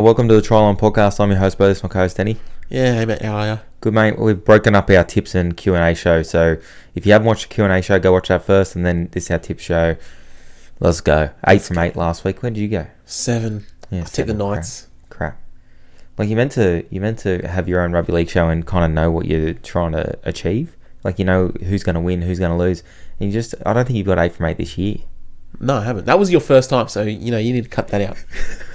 Welcome to the Trial On Podcast. I'm your host, Bo. This is my co-host, Danny. Yeah, hey mate, how are you? Good, mate. We've broken up our tips and Q&A show. So if you haven't watched the Q&A show, go watch that first. And then this is our tip show. Let's go. 8 from 8 last week. Where did you go? 7. Yeah, I tipped the Knights. Crap. Like, you meant to have your own rugby league show and kind of know what you're trying to achieve. Like, you know who's going to win, who's going to lose. And I don't think you've got 8 from 8 this year. No, I haven't. That was your first time, so you need to cut that out.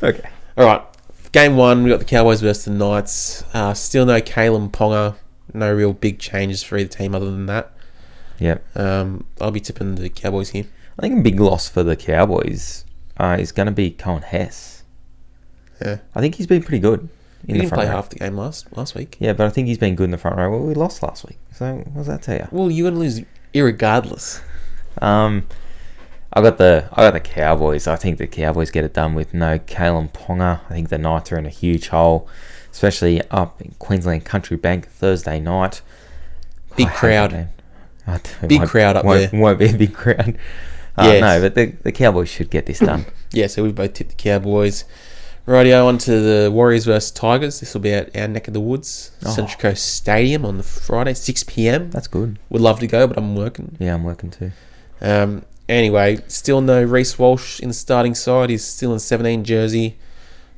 Okay. All right. Game 1, we got the Cowboys versus the Knights. Still no Kalen Ponga. No real big changes for either team other than that. Yep. I'll be tipping the Cowboys here. I think a big loss for the Cowboys is going to be Cohen Hess. Yeah. I think he's been pretty good. He didn't play half the game last week. Yeah, but I think he's been good in the front row. Well, we lost last week. So what does that tell you? Well, you're going to lose irregardless. I got the Cowboys. I think the Cowboys get it done with no Kalen Ponga. I think the Knights are in a huge hole, especially up in Queensland Country Bank Thursday night. Big crowd. Big crowd up there. Won't be a big crowd. Yes. No, but the Cowboys should get this done. Yeah, so we both tipped the Cowboys. Rightio, on to the Warriors versus Tigers. This will be at our neck of the woods, Central Coast Stadium on the Friday, 6 p.m. That's good. Would love to go, but I'm working. Yeah, I'm working too. Anyway, still no Reece Walsh in the starting side. He's still in 17 jersey.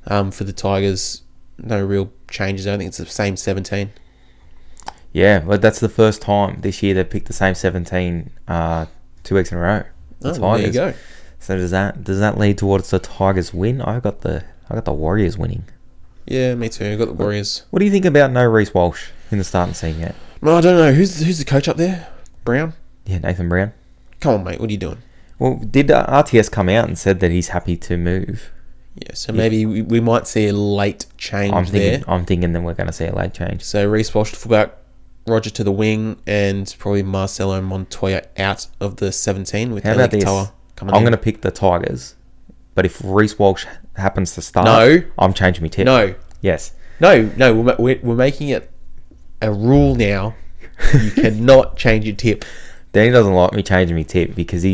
For the Tigers, no real changes. I don't think it's the same 17. Yeah, well, that's the first time this year they've picked the same 17 2 weeks in a row. There you go. So does that lead towards the Tigers win? I got the Warriors winning. Yeah, me too. I got the Warriors. What do you think about no Reece Walsh in the starting scene yet? Well, I don't know. Who's the coach up there? Brown? Yeah, Nathan Brown. Come on, mate. What are you doing? Well, did RTS come out and said that he's happy to move? Yeah, so maybe we might see a late change there. I'm thinking that we're going to see a late change. So Reece Walsh to fullback, Roger to the wing, and probably Marcelo Montoya out of the 17 with Eli Katoa coming in. I'm going to pick the Tigers, but if Reece Walsh happens to start, I'm changing my tip. No. Yes. No, we're making it a rule now. You cannot change your tip. Danny doesn't like me changing my tip because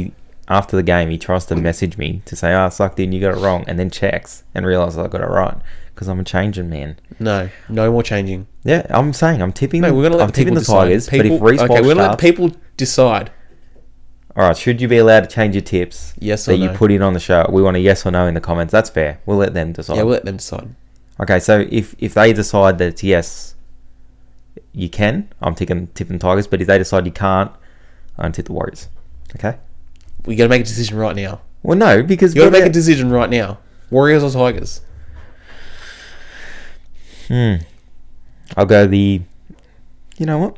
after the game, he tries to message me to say, I sucked in, you got it wrong, and then checks and realises I got it right because I'm a changing man. No more changing. Yeah, I'm saying I'm tipping. No, we're going to let tipping the Tigers, but if Reece Walsh we're going to let people decide. All right, should you be allowed to change your tips? Yes or no? That you put in on the show. We want a yes or no in the comments. That's fair. We'll let them decide. Yeah, we'll let them decide. Okay, so if they decide that it's yes, you can. I'm tipping Tigers, but if they decide you can't, I'm tip the Warriors. Okay? We got to make a decision right now. Well, no, because... You got to make a decision right now. Warriors or Tigers? I'll go the... You know what?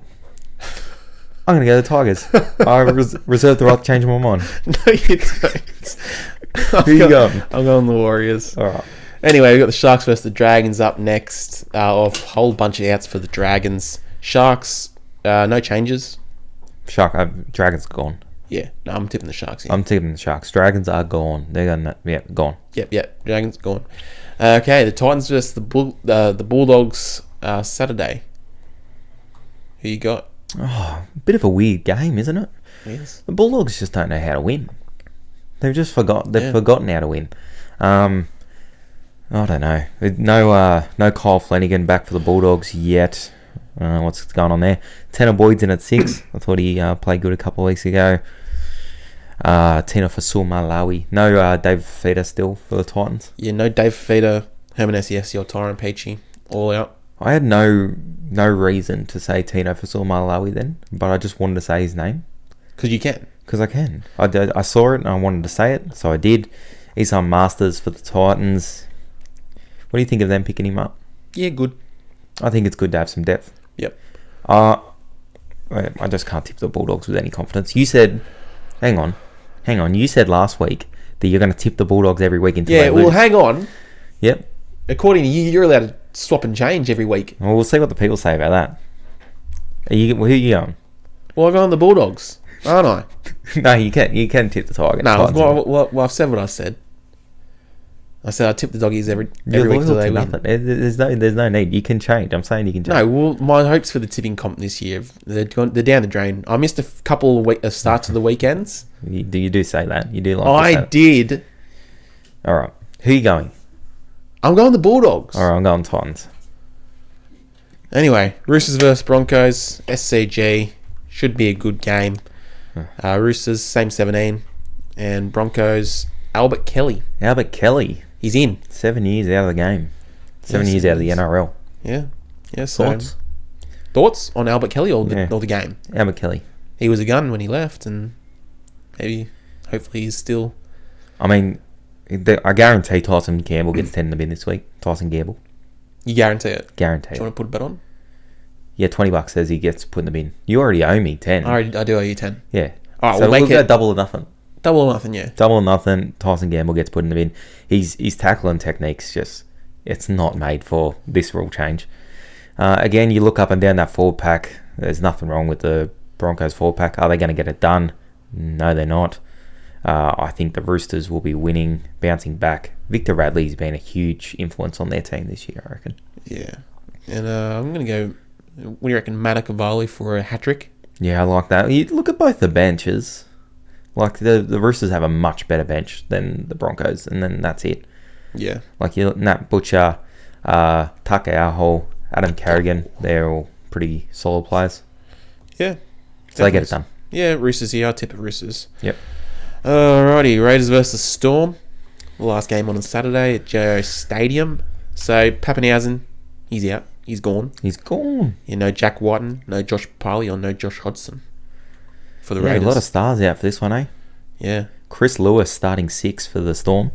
I'm going to go the Tigers. I reserve the right to change my mind. No, you don't. Who you going? I'm going the Warriors. All right. Anyway, we've got the Sharks versus the Dragons up next. A whole bunch of outs for the Dragons. Sharks, no changes. Dragons gone. Yeah, no, I'm tipping the Sharks here. I'm tipping the Sharks. Dragons are gone. They're gone. Yep. Dragons gone. Okay, the Titans versus the Bulldogs Saturday. Who you got? Oh, a bit of a weird game, isn't it? Yes. The Bulldogs just don't know how to win. They've just forgotten how to win. I don't know. No Kyle Flanagan back for the Bulldogs yet. What's going on there? Tanner Boyd's in at 6. I thought he played good a couple of weeks ago. Tina Fasul-Malawi. No Dave Fifita still for the Titans. Yeah, no Dave Fifita, Herman Esiasi or Tyrone Peachy. All out. I had no reason to say Tino Fasul-Malawi then, but I just wanted to say his name. Because you can. Because I can. I saw it and I wanted to say it, so I did. He's on Masters for the Titans. What do you think of them picking him up? Yeah, good. I think it's good to have some depth. Yep. I just can't tip the Bulldogs with any confidence. You said, hang on. You said last week that you're going to tip the Bulldogs every week until they lose. Well, hang on. Yep. According to you, you're allowed to swap and change every week. Well, we'll see what the people say about that. Who are you going? Well, I'm going the Bulldogs, aren't I? No, you can tip the Tigers. No, I've said what I said. I said I tip the doggies every week until they win. There's no need. You can change. I'm saying you can change. No, well, my hopes for the tipping comp this year, they're down the drain. I missed a couple of starts of the weekends. You do say that. You do like. I did. All right. Who are you going? I'm going the Bulldogs. All right, I'm going Titans. Anyway, Roosters versus Broncos. SCG. Should be a good game. Roosters, same 17. And Broncos, Albert Kelly. Albert Kelly. He's in. 7 years out of the game. 7 years out of the NRL. Yeah. Yeah. So Thoughts on Albert Kelly or the game? Albert Kelly. He was a gun when he left, and hopefully he's still... I mean, I guarantee Tyson Gamble gets 10 in the bin this week. Tyson Gamble. You guarantee it? Guarantee Do you want to put a bet on? Yeah, $20 says he gets put in the bin. You already owe me 10. I do owe you 10. Yeah. All right, so we'll go double or nothing. Double or nothing, yeah. Double or nothing. Tyson Gamble gets put in the bin. His tackling technique's it's not made for this rule change. Again, you look up and down that forward pack. There's nothing wrong with the Broncos forward pack. Are they going to get it done? No, they're not. I think the Roosters will be winning, bouncing back. Victor Radley's been a huge influence on their team this year, I reckon. Yeah. And I'm going to go... What do you reckon? Matakavali for a hat-trick? Yeah, I like that. You look at both the benches. Like, the Roosters have a much better bench than the Broncos, and then that's it. Yeah. Like, Nat Butcher, Tucker Aho, Adam Carrigan, they're all pretty solid players. Yeah. So they get it done. Yeah, Roosters here. I tip of Roosters. Yep. Alrighty, Raiders versus Storm. Last game on Saturday at JO Stadium. So, Pappenhausen, he's out. He's gone. He's gone. Yeah, no Jack Whiten, no Josh Parley, or no Josh Hodgson for the Raiders. A lot of stars out for this one, eh? Yeah. Chris Lewis starting 6 for the Storm.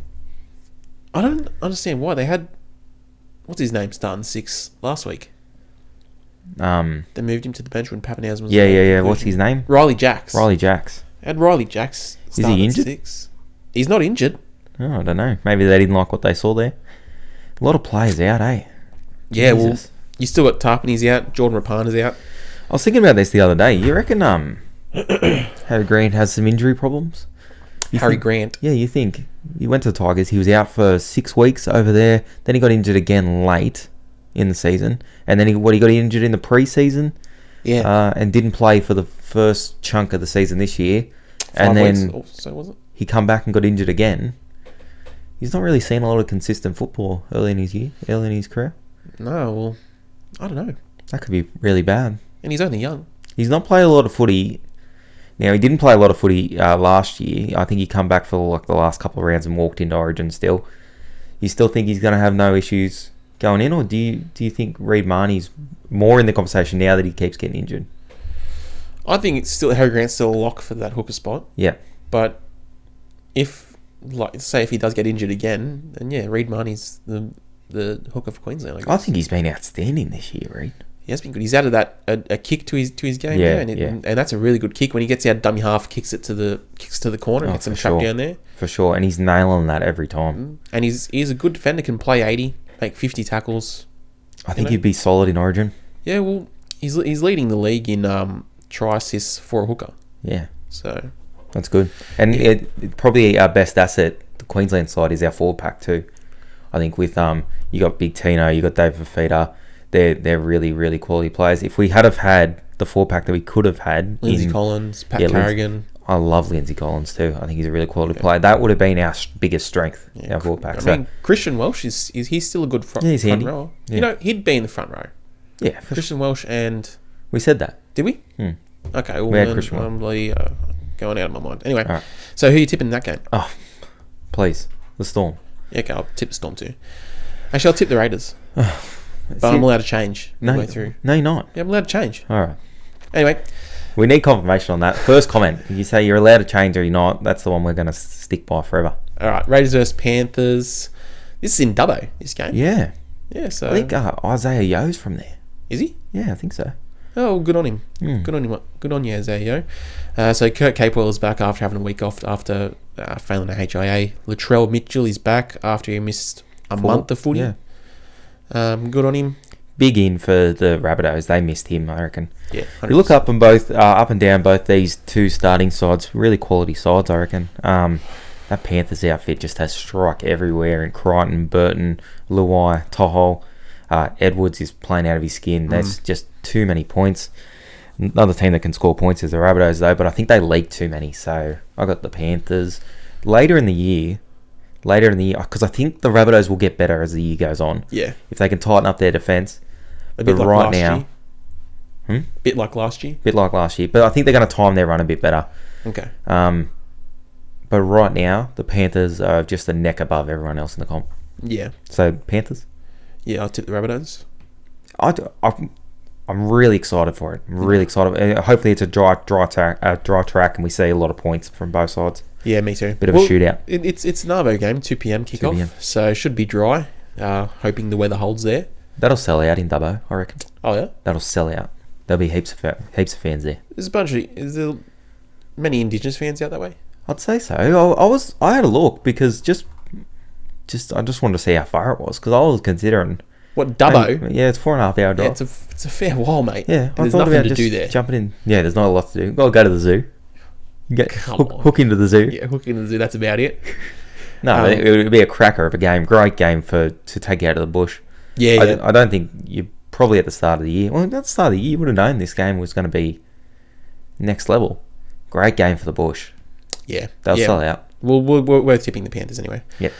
I don't understand why they had... What's his name starting 6 last week? They moved him to the bench when Pappenhausen was... Yeah. What's his name? Riley Jacks. Had Riley Jacks Is he injured? 6. He's not injured. Oh, I don't know. Maybe they didn't like what they saw there. A lot of players out, eh? Yeah, Jesus. well, you still got Tarpany's out. Jordan Rapana's out. I was thinking about this the other day. You reckon Harry Grant has some injury problems? Grant. Yeah, you think. He went to the Tigers. He was out for 6 weeks over there. Then he got injured again late in the season. And then he got injured in the pre-season. Yeah. And didn't play for the first chunk of the season this year. 5 weeks or so, was it? He come back and got injured again. He's not really seen a lot of consistent football early in his career. No, well, I don't know. That could be really bad. And he's only young. He's not played a lot of footy. Now, he didn't play a lot of footy last year. I think he come back for like the last couple of rounds and walked into Origin still. You still think he's going to have no issues going in? Or do you think Reid Marnie's more in the conversation now that he keeps getting injured? I think it's still Harry Grant's still a lock for that hooker spot. Yeah. But if he does get injured again, then yeah, Reid Marnie's the hooker for Queensland, I guess. I think he's been outstanding this year, Reid. He has been good. He's added a kick to his game, and that's a really good kick. When he gets out dummy half, kicks to the corner, and gets him trapped down there. For sure, and he's nailing that every time. And he's a good defender, can play 80, make 50 tackles. I think he'd be solid in Origin. Yeah, well, he's leading the league in try assists for a hooker. Yeah, so that's good. And it probably our best asset, the Queensland side, is our forward pack too. I think with you got Big Tino, you got David Fafita. They're really, really quality players. If we had have had the 4-pack that we could have had... Lindsay Collins, Pat Carrigan. I love Lindsay Collins too. I think he's a really quality player. That would have been our biggest strength, our 4-pack. I mean, Christian Welsh, he's still a good front rower. Yeah. You know, he'd be in the front row. Yeah. Christian Welsh and... We said that. Did we? Okay, well, we had Christian I'm bloody going out of my mind. Anyway, so who are you tipping in that game? Oh, please. The Storm. Yeah, okay, I'll tip the Storm too. Actually, I'll tip the Raiders. But I'm allowed to change midway through. No, you're not. Yeah, I'm allowed to change. All right. Anyway. We need confirmation on that. First comment. You say you're allowed to change or you're not. That's the one we're going to stick by forever. All right. Raiders versus Panthers. This is in Dubbo, this game. Yeah. Yeah, so... I think Isaiah Yo's from there. Is he? Yeah, I think so. Oh, good on him. Good on him. Good on you, Isaiah Yo. So Kurt Capewell is back after having a week off after failing a HIA. Latrell Mitchell is back after he missed a month of footy. Yeah. Good on him. Big in for the Rabbitohs. They missed him, I reckon. Yeah, 100%. You look up and down both these two starting sides. Really quality sides, I reckon. That Panthers outfit just has strike everywhere. And Crichton, Burton, Luai, Toho, Edwards is playing out of his skin. There's just too many points. Another team that can score points is the Rabbitohs, though. But I think they leak too many. So I got the Panthers. Later in the year, later in the year, because I think the Rabbitohs will get better as the year goes on. Yeah. If they can tighten up their defence. A bit But like right last now, year. Bit like last year. bit like last year. But I think they're going to time their run a bit better. Okay. But right now, the Panthers are just a neck above everyone else in the comp. Yeah. So, Panthers? Yeah, I'll tip the Rabbitohs. I'm really excited for it. I'm really excited. Hopefully, it's a dry track, and we see a lot of points from both sides. Yeah, me too. Bit of a shootout. It's an Arvo game, 2 p.m. kickoff, so it should be dry. Hoping the weather holds there. That'll sell out in Dubbo, I reckon. Oh yeah, that'll sell out. There'll be heaps of fans there. There's is there many Indigenous fans out that way? I'd say so. I had a look because I just wanted to see how far it was because I was considering. What, Dubbo? Yeah, it's 4.5 hour drive. Yeah, it's a fair while, mate. Yeah, there's nothing to do there. Jumping in. Yeah, there's not a lot to do. Gotta go to the zoo. Hook into the zoo. Yeah, hook into the zoo. That's about it. No, it would be a cracker of a game. Great game to take you out of the bush. Yeah, I don't think you probably at the start of the year. Well, at the start of the year, you would have known this game was going to be next level. Great game for the bush. Yeah, they'll sell out. We're tipping the Panthers anyway. Yep.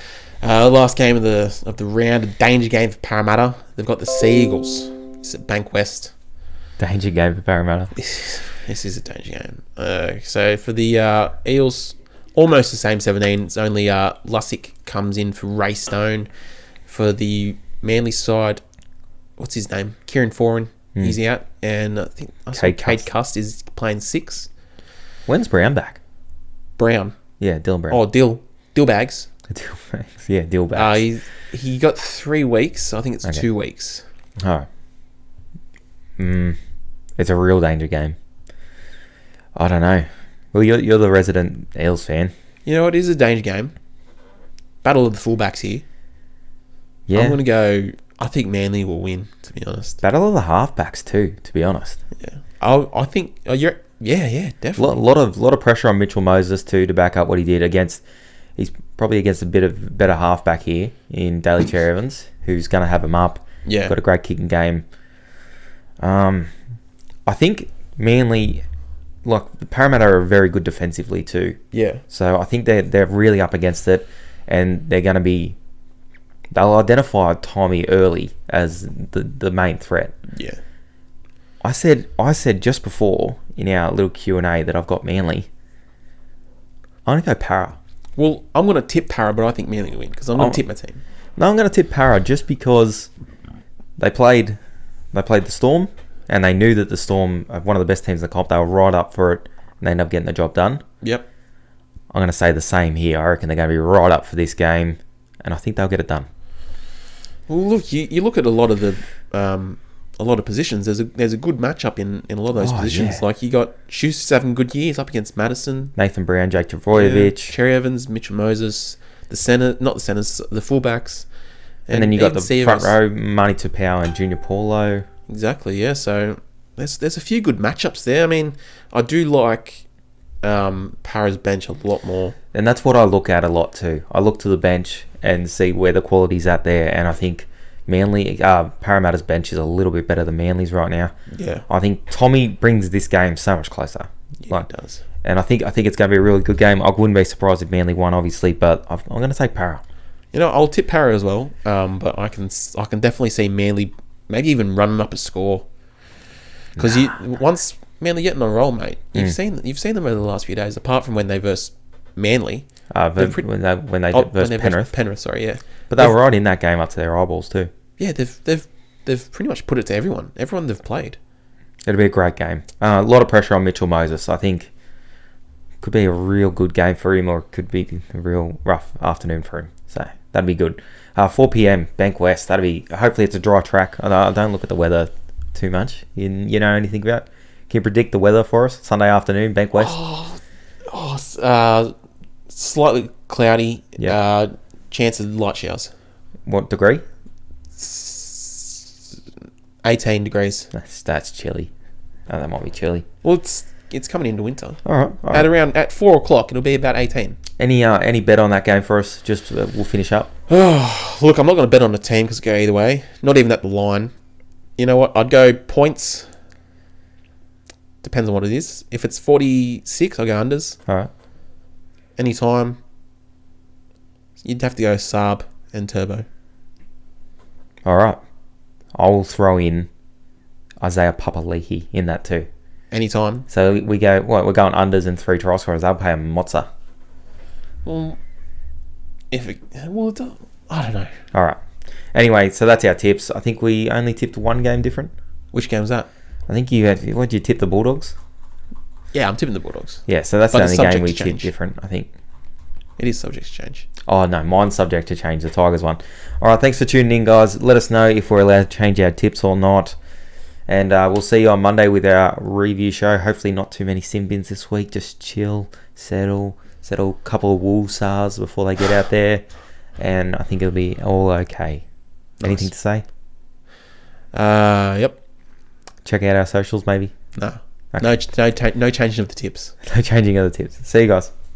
Last game of the round, a danger game for Parramatta. They've got the Seagulls. It's at Bank West. Danger game for Parramatta. This is a danger game. So for the Eels, almost the same 17. It's only Lussick comes in for Ray Stone. For the Manly side, what's his name? Kieran Foran. He's out, and I think Cade Cust is playing 6. When's Brown back? Brown. Yeah, Dylan Brown. Oh, Dill Bags. Yeah, Dill Bags. He got 3 weeks. I think it's 2 weeks. Oh. It's a real danger game. I don't know. Well, you're the resident Eels fan. You know what? It is a danger game. Battle of the fullbacks here. Yeah. I'm going to go... I think Manly will win, to be honest. Battle of the halfbacks too, to be honest. Yeah. I think... Yeah, definitely. Lot of pressure on Mitchell Moses too to back up what he did against... He's probably against a bit of better halfback here in Daly Cherry Evans, who's going to have him up. Yeah. Got a great kicking game. I think Manly... Like, the Parramatta are very good defensively too. Yeah. So I think they're really up against it, and they're going to be... They'll identify Tommy early as the main threat. Yeah. I said just before in our little Q&A that I've got Manly. I'm going to go Para. Well, I'm going to tip Para, but I think Manly will win because I'm going to tip my team. No, I'm going to tip Para just because they played the Storm, and they knew that the Storm are one of the best teams in the comp. They were right up for it, and they ended up getting the job done. Yep. I'm going to say the same here. I reckon they're going to be right up for this game, and I think they'll get it done. Well, look, you look at a lot of positions. There's a good matchup in a lot of those positions. Yeah. Like you got Schuster's having good years up against Madison, Nathan Brown, Jake Travojevic, Cherry Evans, Mitchell Moses, the fullbacks, and then you got the front row, Marnie Tupou and Junior Paulo. Exactly, yeah. So there's a few good matchups there. I mean, I do like Para's bench a lot more, and that's what I look at a lot too. I look to the bench and see where the quality's at there, and I think Manly, Parramatta's bench is a little bit better than Manly's right now. Yeah, I think Tommy brings this game so much closer. Yeah, it does. And I think it's going to be a really good game. I wouldn't be surprised if Manly won, obviously, but I'm going to take Para. You know, I'll tip Para as well, but I can definitely see Manly maybe even running up a score because once Manly get on a roll, mate, you've seen them over the last few days. Apart from when they versed Manly, when they versed Penrith. Penrith, sorry, yeah. But they were right in that game up to their eyeballs too. Yeah, they've pretty much put it to everyone. Everyone they've played. It'll be a great game. A lot of pressure on Mitchell Moses. I think could be a real good game for him, or it could be a real rough afternoon for him. So that'd be good. 4 p.m. Bank West. That'd be. Hopefully it's a dry track. I don't look at the weather too much. You know anything about? Can you predict the weather for us? Sunday afternoon, Bank West. Slightly cloudy. Yep. Chance of light showers. What degree? 18 degrees. That's chilly. Oh, that might be chilly. Well, it's coming into winter. All right. At 4 o'clock, it'll be about 18. Any bet on that game for us? Just we'll finish up. Look, I'm not going to bet on the team because it go either way. Not even at the line. You know what? I'd go points. Depends on what it is. If it's 46, I'll go unders. All right. Anytime. You'd have to go Saab and Turbo. All right. I'll throw in Isaiah Papali'i in that too. Anytime. So we go, we're going unders and 3 try scorers. I'll pay him Mozza. Well, I don't know. All right. Anyway, so that's our tips. I think we only tipped one game different. Which game was that? I think you had, what did you tip, the Bulldogs? Yeah, I'm tipping the Bulldogs. Yeah, so that's the only game we tipped different, I think. It is subject to change. Oh, no, mine's subject to change, the Tigers one. All right, thanks for tuning in, guys. Let us know if we're allowed to change our tips or not. And we'll see you on Monday with our review show. Hopefully not too many sin bins this week. Just chill, settle a couple of Woolsars before they get out there. And I think it'll be all okay. Nice. Anything to say? Yep. Check out our socials, maybe? No. Okay. No changing of the tips. No changing of the tips. See you guys.